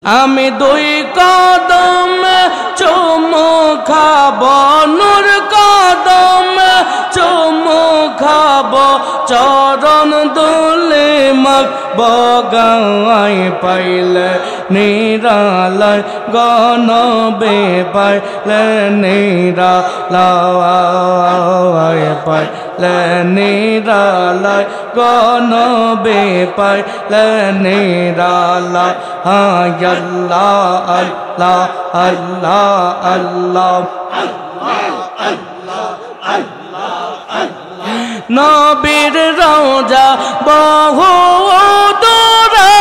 আমি দুই কদমে চুমু খাবো নূর কদমে চুমু খাবো চরণ দুলে মাখবো গায় পাইলে নিরালায় গনবে পাইলে নিরালায় পাইলে নিরালায় গনবে পাইলে নিরালায় আল্লাহ আল্লাহ আল্লাহ আল্লাহ নবীর রওজা বহু দূরে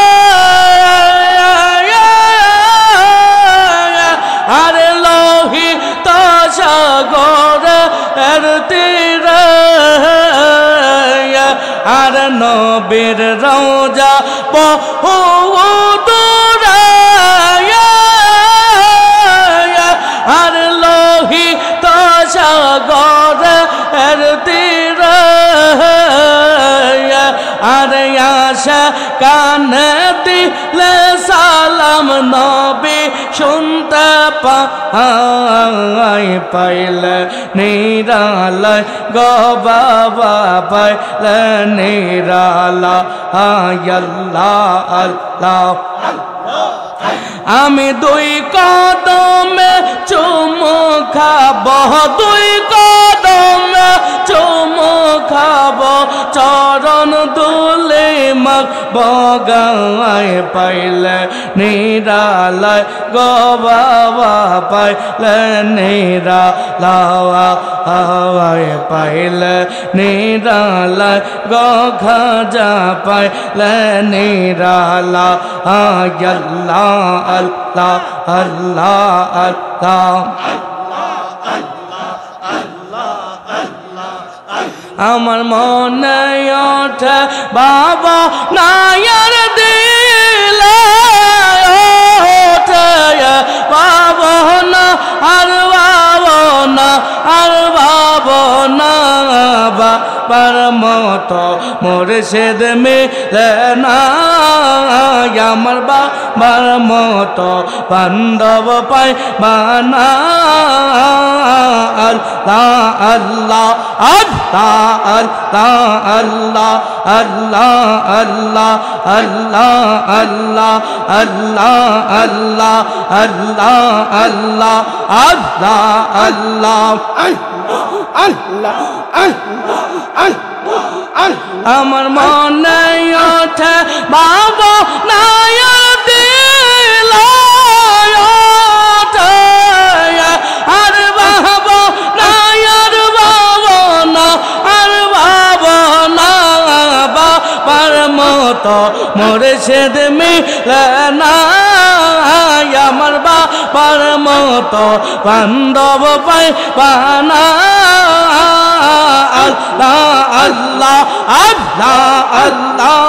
আর লোহিত সাগরের তীরে আর নবীর রওজা বহু দূরে আর লোহিত সাগরের তীরে আর আশা কানে দিলে সালাম নবী শুনতে পাইলে নিরালায় গো বাবা পাইলে নিরালা আল্লাহ আল্লাহ আমি দুই কদমে চুমু খাবো দুই কদমে চুমু খাবো চরণ দুলে মাখবো গায় পাইলে নিরালায় গো বাবা পাইলে নিরালায় পাইলে নিরালায় গো খাজা পাইলে নিরালা আল্লাহ আল্লাহ আল্লাহ আল্লাহ আমার মনে ওঠে বাবা নায়ার দিলে ওঠে বাবা না আর বাবা না আর বাবা না বাবার মতো মুর্শিদ মিলে না আমার বাবার মতো বান্ধব পাই বানা আল্লাহ আল্লাহ আল্লাহ আল্লাহ আল্লাহ আল্লাহ আল্লাহ আল্লাহ আল্লাহ আল্লাহ আল্লাহ আল্লাহ আল্লাহ আল্লাহ আমার মনে ওঠে বাবা নায়ার দিল আর বাবা নায়ার বাবা না আর বাবা না বাবার মতো মুর্শিদ মিলে না আমার বাবার মতো বান্ধব পাই বানা আল্লাহ আল্লাহ আল্লাহ আল্লাহ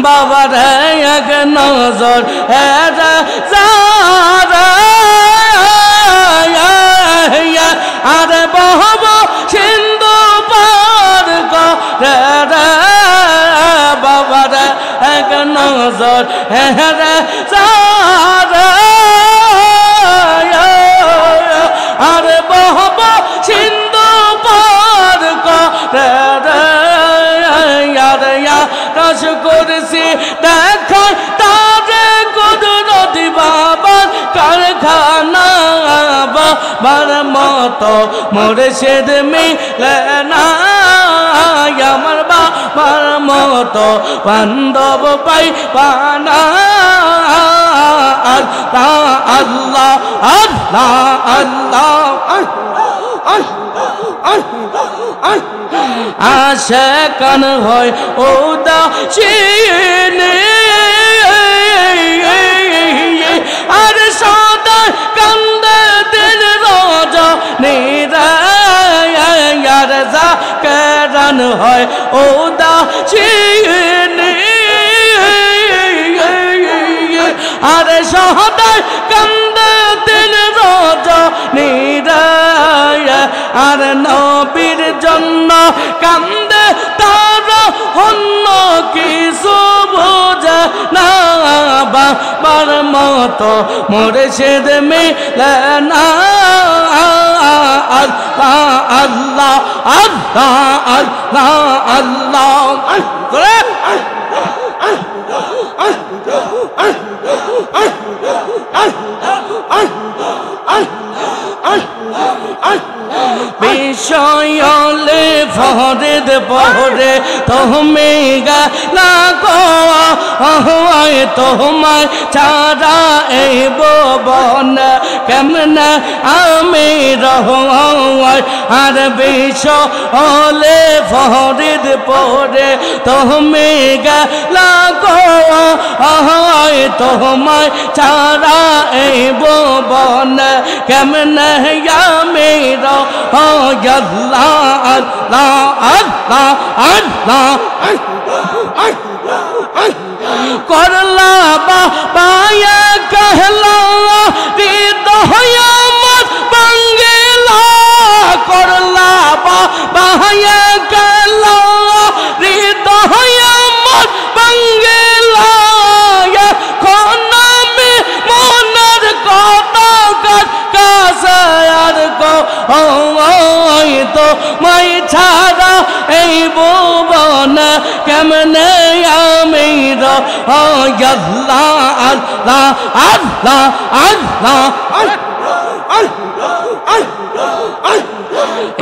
বাবার এক নজর আরে বহব সিন্ধু পার করে বাবার এক নজর আরে বহব সিন্ধু পার করে রস করছি দেখায় তারে কুদরতি বাবার কারখানা বাবার মতো মুর্শিদ মিলে না আমার বাবার মতো বান্ধব পাই পানা আল্লাহ আল্লাহ আল্লাহ আল্লাহ আশাকান হয় উদাসীনে আর সদা কান্দে দিল রজনীর জাকেরান হয় উদাসীনে আর সদা কান্দে দিল রজনীর আর নবীর জন্য কান্দে তারা অন্য কিছু বোঝে মতো মুর্শিদ মিলে না আল্লাহ আল্লাহ আল্লাহ আল্লাহ আল্লাহ করে বিষয়লে ফরিদ পরে তুমি গেলা গো তোমায় ছাড়া এই ভুবন কেমনে আমি রহমায় আর বিষয়লে ফরিদ পরে তুমি গেলা গো তোমায় ছাড়া এই ভুবন কেমনে আমি আল্লাহ আল্লাহ আল্লাহ আল্লাহ করলা বাবা कहला হৃদয় আমার বাঙ্গেলা করলা বাবা कहला হৃদয় আমার বাঙ্গেলা এখন আমি মনের কথা কাছে আর গো তো মাই ছাড়া এই ভুবন কেমনে আমি আল্লাহ আল্লাহ আল্লাহ আল্লাহ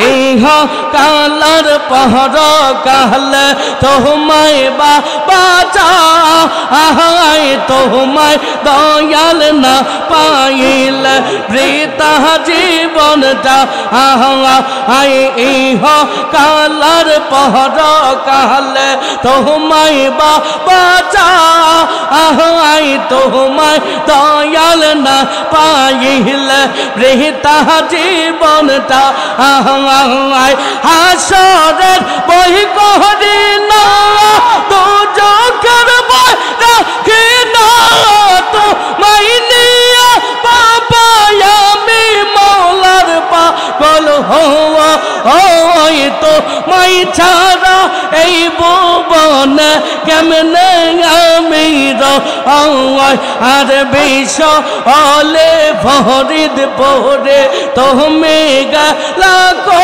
ইহ কালার পহর কাল তোমায় বাঁচা তোমায় দয়াল না পাইল বৃতা জীবনটা ইহ কালার পহর কাল তোমায় বাঁচা তোমায় দয়াল না পাইল বৃতা জীবনটা হাসরের বই করি না তো চোখের বই রাখি না তো মাইনিয়া বাবা আমি মৌলার পাগল হওয়া তো মাই ছাড়া এই ভুবন কেমনে আমি আর বিষয়লে ফরিদ পরে তুমি গেলা গো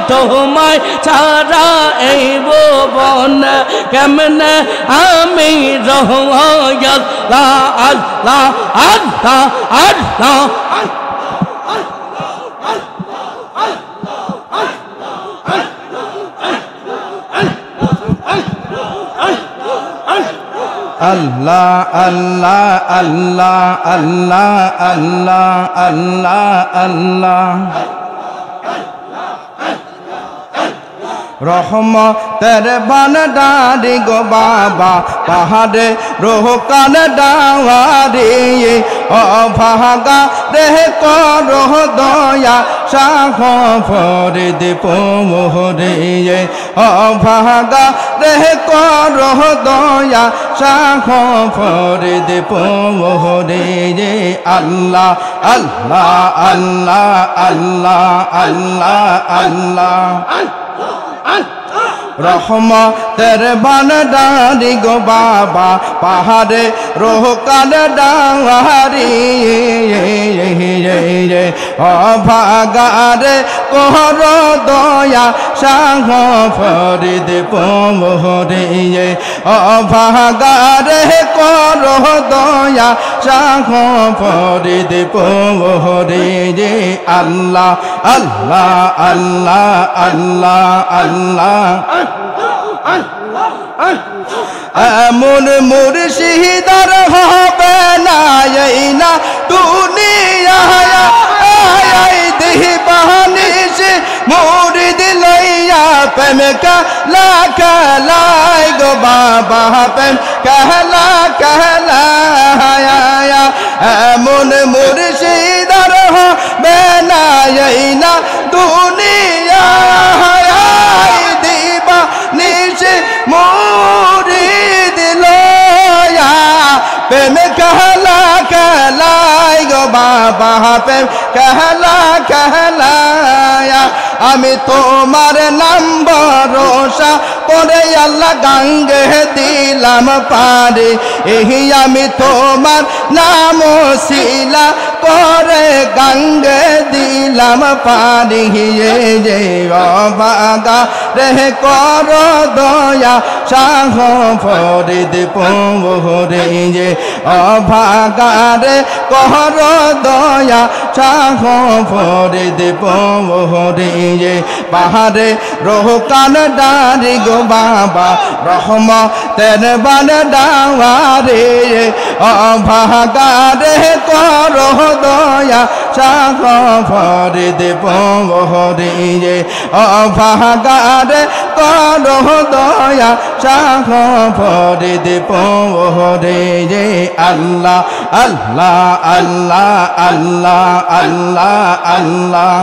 তোমায় ছাড়া এই ভুবন কেমনে আমি আল্লাহ আল্লাহ আল্লাহ আল্লাহ Allah Allah Allah Allah Allah Allah Allah রহমতের বান্দারি গো বাবা পাহাড়ে রোহকান ডাওয়ারি অভাগা রে করহ দয়া শাহ ফরিদ পোহরে অভাগা রে করহ দয়া শাহ ফরিদ পোহরে আল্লাহ আল্লাহ আল্লাহ আল্লাহ আল্লাহ আল্লাহ রহমতের বান্দারি গো বাবা পাহাড়ে রোহকান ডাওয়ারি অভাগারে কোহর দয়া শাহ ফরিদ পোহরে অভাগারে কোহর দয়া শাহ ফরিদ পোহরে আল্লাহ আল্লাহ আল্লাহ আল্লাহ আল্লাহ এমন মুর্শিদার হবে না এই না দুনিয়ায় দিবানিস মুরিদ লইয়া প্রেম কালা কালাই গো বাবা প্রেম কালা কালাই এমন মুর্শিদার হবে না এই না দুনিয়ায় দিবানিস মুরিদ লইয়া প্রেম কালা কালাই গো বাবা প্রেম কালা কালাই আমি তোমার নাম ভরসা করে আল্লাহ গঙ্গে দিলাম পারে এই আমি তোমার নাম শিলা করে গঙ্গে দিলাম পারে যে অভাগা রে কর দয়া শাহ ফরিদ পরে যে অভাগা রে কর দয়া শাহ ফরিদ পরে যে পাহাড়ে রোকান ডারি গো বাবা রহমতের বান ডাওয়ারে অভাগা রে কর দয়া শাহ ফরিদ পরে যে অভাগা রে কর দয়া শাহ ফরিদ পরে যে আল্লাহ আল্লাহ আল্লাহ আল্লাহ আল্লাহ আল্লাহ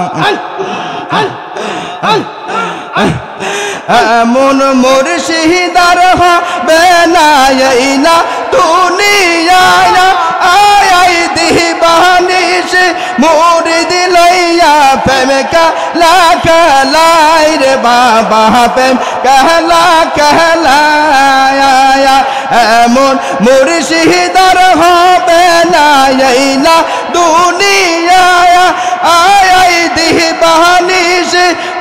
এমন মুর্শিদার হবে না দুনিয়ায় আয় দিবানিস মুরিদ লইয়া প্রেম কালা কালাই রে বাবা প্রেম কালা কালায় এমন মুর্শিদার হবে না দুনিয়ায় আয় দিবানিস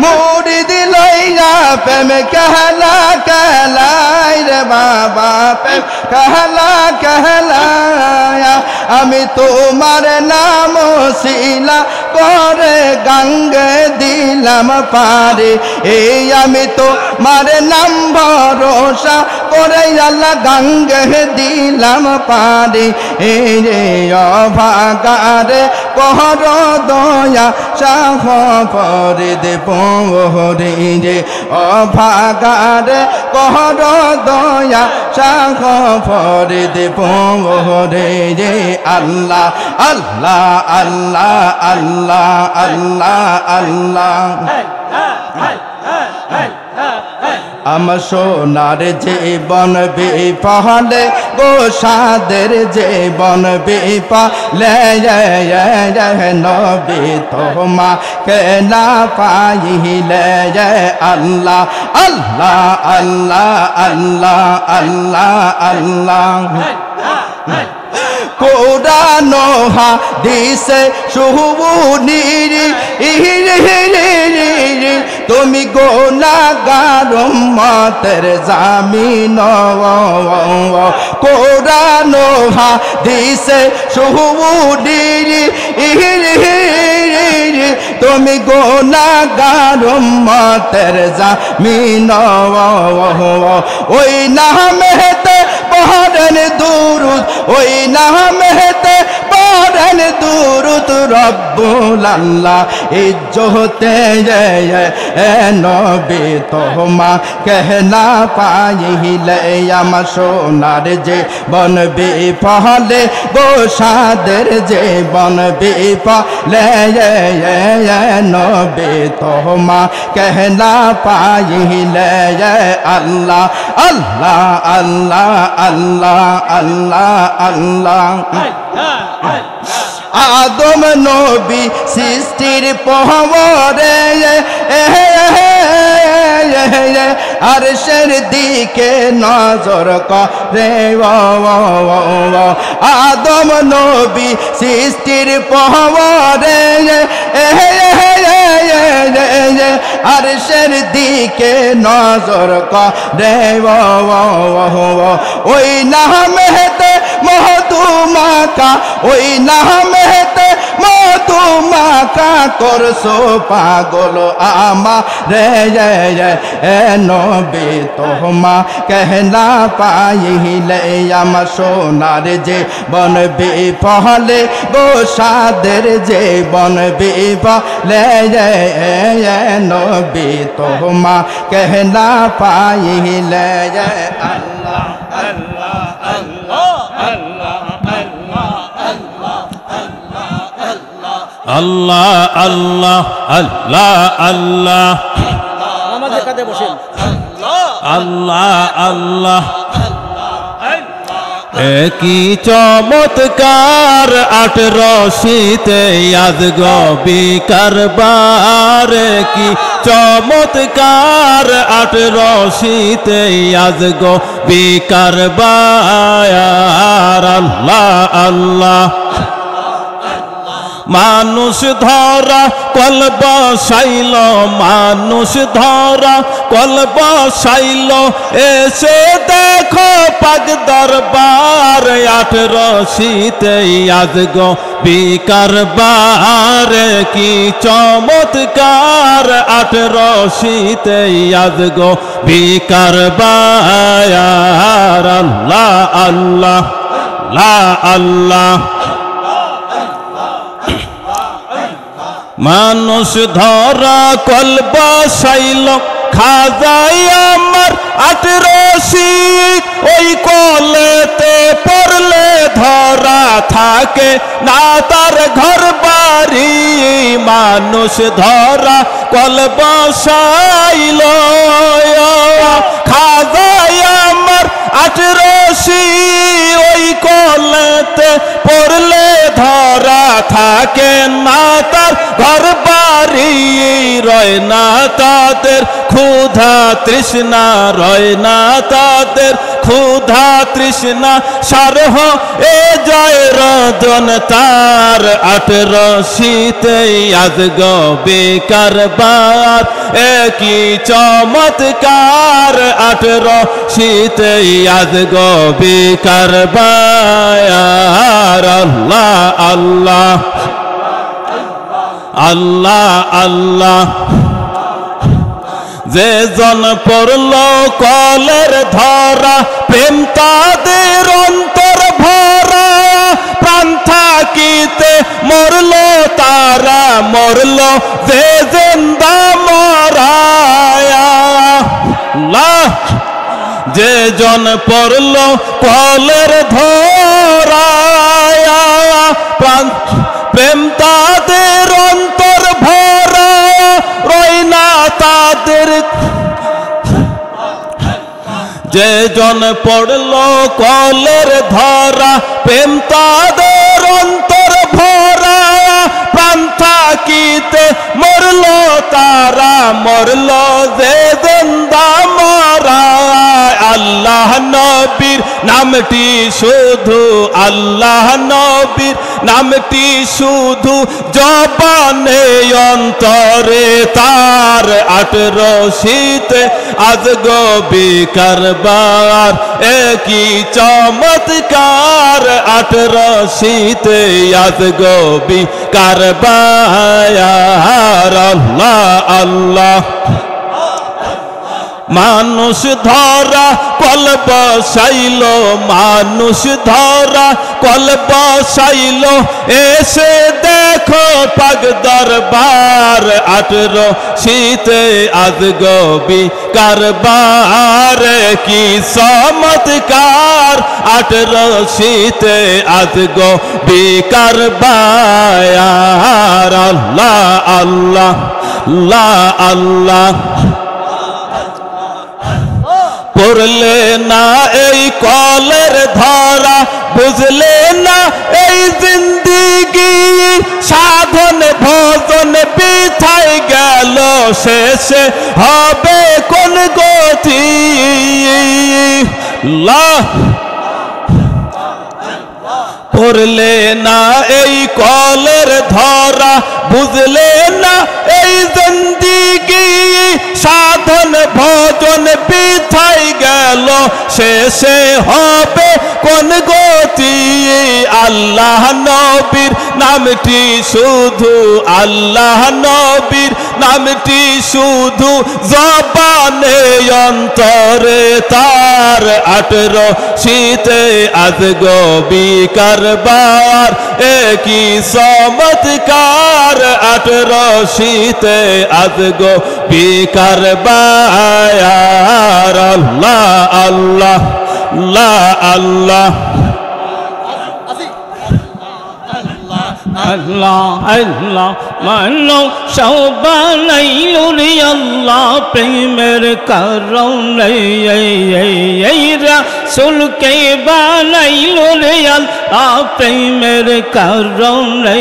মুরিদ লইয়া প্রেম কালা কালাই রে বাবা প্রেম কালা কালায় আমি তোমার নাম শিলা করে গঙ্গে দিলাম পারে এই আমি তোমার নাম ভরসা করে আল্লাহ গঙ্গে দিলাম পারে এই রে অভাগারে কর দয়া শাহ ফরিদ পরে যে অভাগারে কর দয়া শাহ ফরিদ পরে যে আল্লাহ আল্লাহ আল্লাহ আল্লাহ আল্লাহ আল্লাহ আমার সোনার জীবন বিফলে গো সাদের জীবন বিফলে নবী তোমা কে না পাইলে আল্লাহ আল্লাহ আল্লাহ আল্লাহ আল্লাহ আল্লাহ কোরআন হাদিসে শুনিরি তুমি গুনাহগার উম্মতের জামিন কোরআন হাদিসে শুনিরি তুমি গুনাহগার উম্মতের জামিন ওই নামেতে পড়েন দুরুদ ওই নামেতে পড়েন দুরুদ রব্বুল আল্লাহ ইজ্জতে নবী তোমা কেহনা পাইলে আমার সোনার জীবন বিফলে গো সাদের জীবন বিফলে নবী তোমা কেহনা পাইলে আল্লাহ আল্লাহ আল্লাহ আল্লাহ আল্লাহ আল্লাহ আদম নবী সৃষ্টির পহরে আরশের দিকে নজর করে আদম নবী সৃষ্টির পহরে আরশের দিকে নজর করে ওই নামেতে মধুমাকা ওই নামেতে মধুমাকা করছো পাগল আমা রে নবী তোমা কেহনা পাইলে আমার সোনার জীবন বিফলে গো সাদের জীবন বিফলে নবী তোমা কেহনা পাইলে আল্লাহ আল্লাহ আল্লাহ আল্লাহ আল্লাহ আল্লাহ আল্লাহ আমাদের কাছে বসেন আল্লাহ আল্লাহ একই চমৎকার 1800-তে আজগো বিকারবার কি চমৎকার 1800-তে আজগো বিকারবার আল্লাহ আল্লাহ মানুষ ধরা কল বসাইল মানুষ ধরা কল বসাইল এসে দেখো পাক দরবার 1800-তে আজগো বিকারবার কি চমৎকার 1800-তে আজগো বিকারবার আল্লাহ আল্লাহ লা আল্লাহ মানুষ ধরা কল বসাইল খাজাই আমার 1800 ওই কলেতে পড়লে ধরা থাকে না তার ঘর বাড়ি মানুষ ধরা কল বসাইল খাজাই আমার 1800 ওই কলেতে পড়লে ধরা থাকে না তার ঘর বাড়ি রয় না তাদের ক্ষুধা তৃষ্ণা রয় না তাদের ক্ষুধা তৃষ্ণা সারহ এ জয় রজন তার 1800-তে আজগো বিকারবার একই চমৎকার 1800-তে আজগো বিকারবার আল্লাহ আল্লাহ আল্লাহ আল্লাহ যে জন পড়ল কলের ধরা প্রেম তাদের অন্তর ভরা প্রাণ থাকিতে মরল তারা মরল যে জিন্দা মরায়া যে জন পড়ল কলের ধরা প্রাণ প্রেম তাদের অন্তর ভরা রয় না তাদের যে জন পড়ল কলের ধরা প্রেম তাদের অন্তর ভরা প্রাণ থাকিতে মরল তারা মরল যে জিন্দা মরা আল্লাহ নবীর নামটি শুধু আল্লাহ নবীর নামটি শুধু জবানে অন্তরে তার 1800-তে আজগো বিকারবার একই চমৎকার 1800-তে আজগো বিকারবার আল্লাহ আল্লাহ মানুষ ধরা কল বসাইল মানুষ ধরা কল বসাইল এসে দেখো পাক দরবার 1800-তে আজগো বিকারবার কি চমৎকার 1800-তে আজগো বিকারবার আল্লাহ আল্লাহ লা আল্লাহ পড়লে না এই কলের ধরা বুঝলে না এই জিন্দিগি সাধন ভোজন বিথাই গেল শেষে হবে কোন গতি পড়লে না এই কলের ধরা বুঝলে না এই জিন্দিগি সাধন ভোজন বিথাই গেল শেষে হবে কোন গতি আল্লাহ নবীর নামটি শুধু আল্লাহ নবীর নামটি শুধু জবানে অন্তরে তার 1800-তে আজগো বিকারবার একই চমৎকার 1800-তে আজগো বিকারবার আল্লাহ আল্লাহ লা আল্লাহ Allah Allah mano shaubanailu ri Allah primer karonai ra রাসূলকে বানাইল রে আল্লাহ প্রেমের কারণে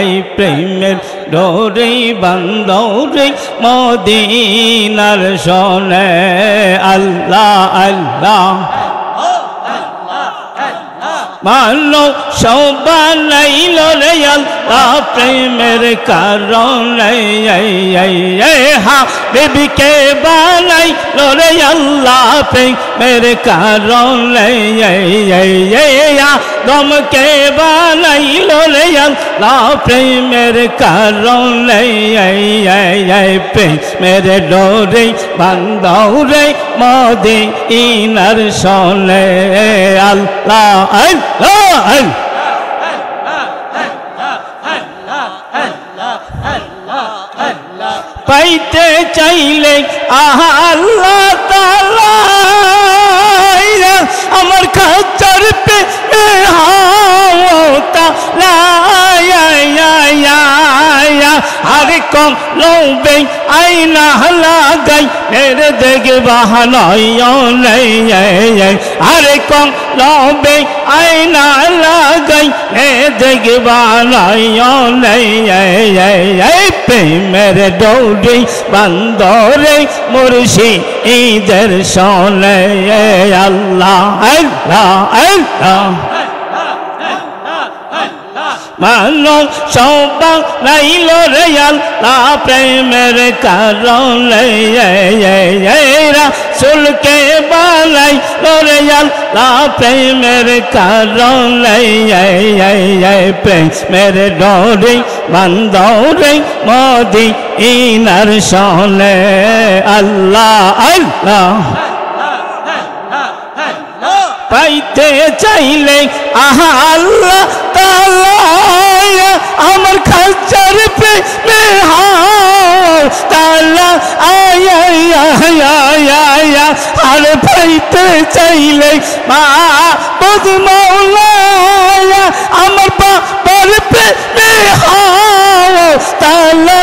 এই প্রেমের ডোরে বাঁধো রে মদিনার শোনে আল্লাহ আল্লাহ মানো শোবানাইল রে আল্লাহ প্রেমের কারণে হাবিবকে বানাইল রে আল্লাহ প্রেমের কারণে আদমকে বানাইল রে আল্লাহ প্রেমের কারণে প্রেমের ডোরে বাঁধো রে মদিনার শোনে আল্লাহ পাইতে চাইলে আল্লাহ তাআলা আমার খাঁচার পে আরে কম লোবে আইনা লাগাই মেরে দেখবা নয় আরে কম লোবে আইনা লাগাই মেরে দেখবা নয় প্রেমের ডোরে বান্দরে মুর্শিদের শোনে আল্লাহ আল্লাহ আল্লাহ মানো শোবানাইল রে আল্লাহ প্রেমের কারণে রাসূলকে বানাইল রে আল্লাহ প্রেমের কারণে প্রেমের ডোরে বাঁধো রে মদিনার শোনে আল্লাহ আল্লাহ পাইতে চাইলে আল্লাহ তাআলা আমার খাঁচার প্রেমে তাআলা আর পাইতে চাইলে মাবুদ মাওলা আমার বাবার প্রেমে তাআলা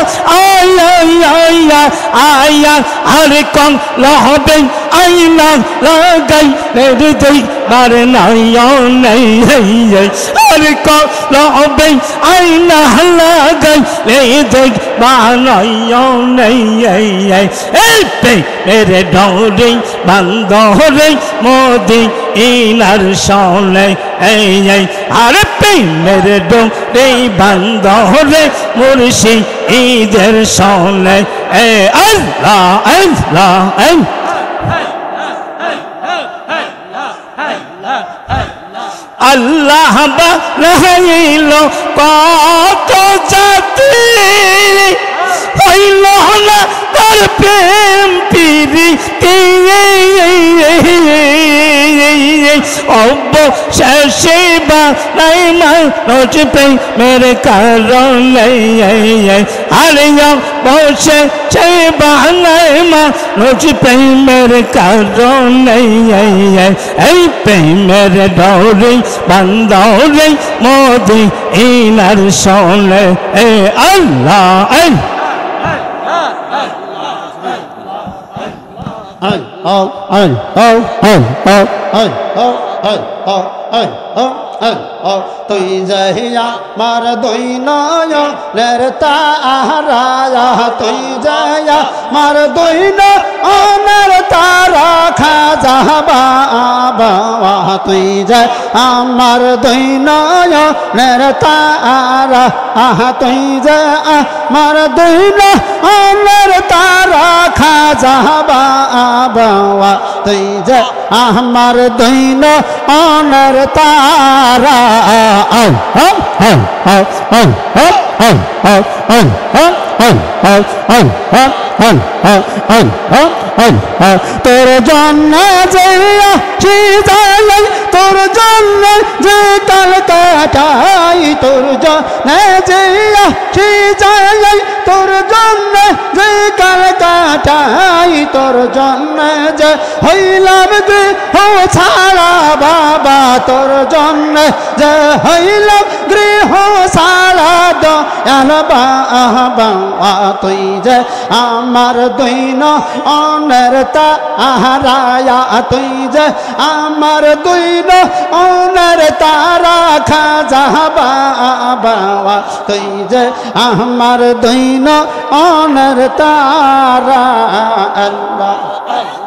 আর কম লহবে আইনা লাগাই রে দেই বার নাই আর কম লহবে আইনা লাগাই রে দেই বার নাই এই মেরে ডোরে বাঁধো রে মদিনার শোনে আর মেরে ডোরে বাঁধো রে মুর্শিদের শোনে আল্লাহ আল্লাহ আল্লাহ বানাইল কত জাতি হইল না তার প্রেম প্রীতি অবশেষে বানাই মানুষ প্রেমের কারণে আরে অবশেষে বানাই মানুষ প্রেমের কারণে এই প্রেমের ডোরে বাঁধো রে মদিনার শোনে আল্লাহ তুই যাইয়া মার দুই নয়নের তারা তুই যাইয়া মার দুই নয়নের তারা খাজা বাবা তুই যাই আমার দুই নয়নের তারা তুই যাই আমার দুই নয়নের তারা খাজা বাবা তুই যাই আমার দুই নয়নের তারা তোর জন্য যে তোর জন্য যে কাল কাটাই তোর জন্য যে তোর জন্য যে কাল কাটাই তোর জন্য যে হইলাম গৃহ ছাড়া বাবা তোর জন্য যে হইলাম গৃহ ছাড়া আলবা আহবা তুই যে আমার দৈন অনের তাহারায়া তুই যে আমার দৈন অনের তারা খাজা বাবা তুই যে আমার দৈন অনের তারা আল্লাহ